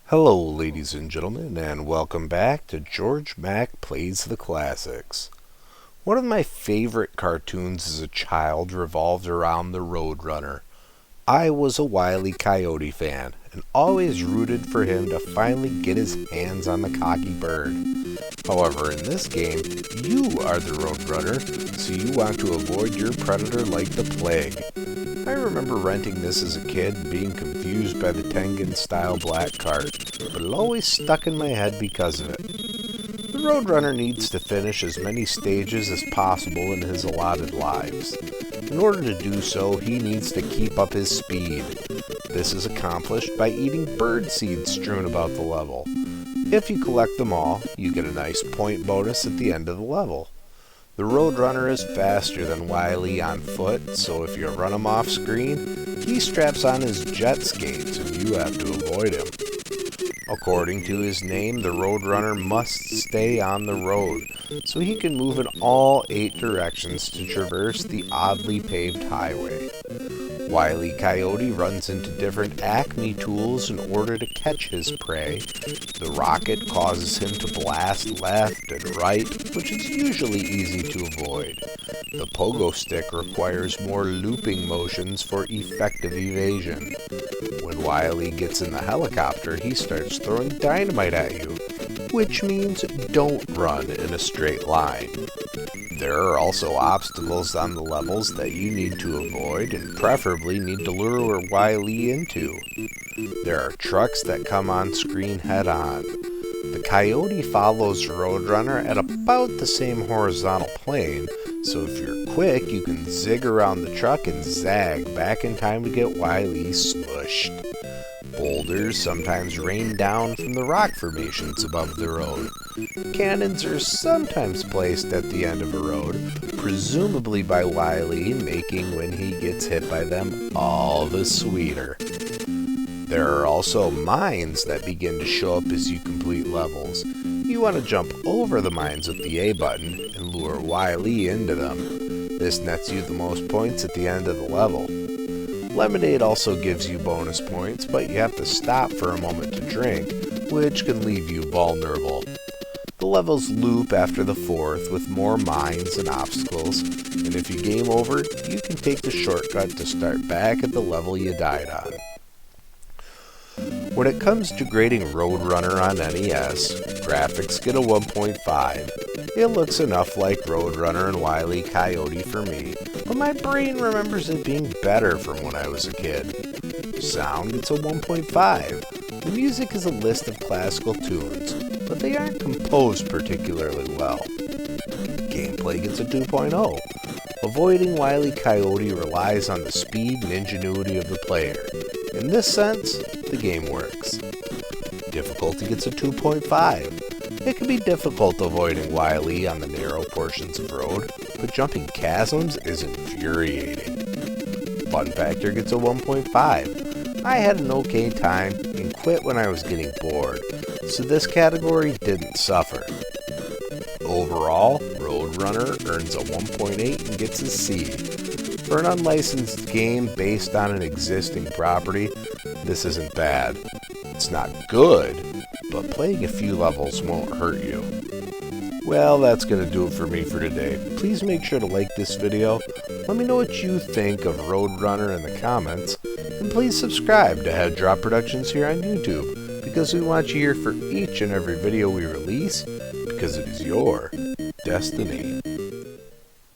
Hello, ladies and gentlemen, and welcome back to Georg Mack Plays the Classics. One of my favorite cartoons as a child revolved around the Roadrunner. I was a Wile E. Coyote fan, and always rooted for him to finally get his hands on the cocky bird. However, in this game, you are the Roadrunner, so you want to avoid your predator like the plague. I remember renting this as a kid and being confused by the Tengen-style black cart, but it always stuck in my head because of it. The Roadrunner needs to finish as many stages as possible in his allotted lives. In order to do so, he needs to keep up his speed. This is accomplished by eating bird seeds strewn about the level. If you collect them all, you get a nice point bonus at the end of the level. The Roadrunner is faster than Wile E. on foot, so if you run him off screen, he straps on his jet skates and you have to avoid him. According to his name, the Roadrunner must stay on the road, so he can move in all 8 directions to traverse the oddly paved highway. Wile E. Coyote runs into different Acme tools in order to catch his prey. The rocket causes him to blast left and right, which is usually easy to avoid. The pogo stick requires more looping motions for effective evasion. When Wile E. gets in the helicopter, he starts throwing dynamite at you, which means don't run in a straight line. There are also obstacles on the levels that you need to avoid and preferably need to lure Wile E. into. There are trucks that come on screen head-on. The Coyote follows Roadrunner at about the same horizontal plane, so if you're quick, you can zig around the truck and zag back in time to get Wile E. smushed. Boulders sometimes rain down from the rock formations above the road. Cannons are sometimes placed at the end of a road, presumably by Wile E., making when he gets hit by them all the sweeter. There are also mines that begin to show up as you complete levels. You want to jump over the mines with the A button and lure Wile E. into them. This nets you the most points at the end of the level. Lemonade also gives you bonus points, but you have to stop for a moment to drink, which can leave you vulnerable. The levels loop after the 4th with more mines and obstacles, and if you game over, you can take the shortcut to start back at the level you died on. When it comes to grading Roadrunner on NES, graphics get a 1.5. It looks enough like Roadrunner and Wile E. Coyote for me, but my brain remembers it being better from when I was a kid. Sound gets a 1.5. The music is a list of classical tunes, but they aren't composed particularly well. Gameplay gets a 2.0. Avoiding Wile E. Coyote relies on the speed and ingenuity of the player. In this sense, the game works. Difficulty gets a 2.5. It can be difficult avoiding Wile E. on the narrow portions of road, but jumping chasms is infuriating. Fun factor gets a 1.5. I had an okay time and quit when I was getting bored, so this category didn't suffer. Overall, Roadrunner earns a 1.8 and gets a C. For an unlicensed game based on an existing property, this isn't bad. It's not good, but playing a few levels won't hurt you. Well, that's going to do it for me for today. Please make sure to like this video, let me know what you think of Roadrunner in the comments, and please subscribe to Head Drop Productions here on YouTube, because we want you here for each and every video we release, because it is your destiny.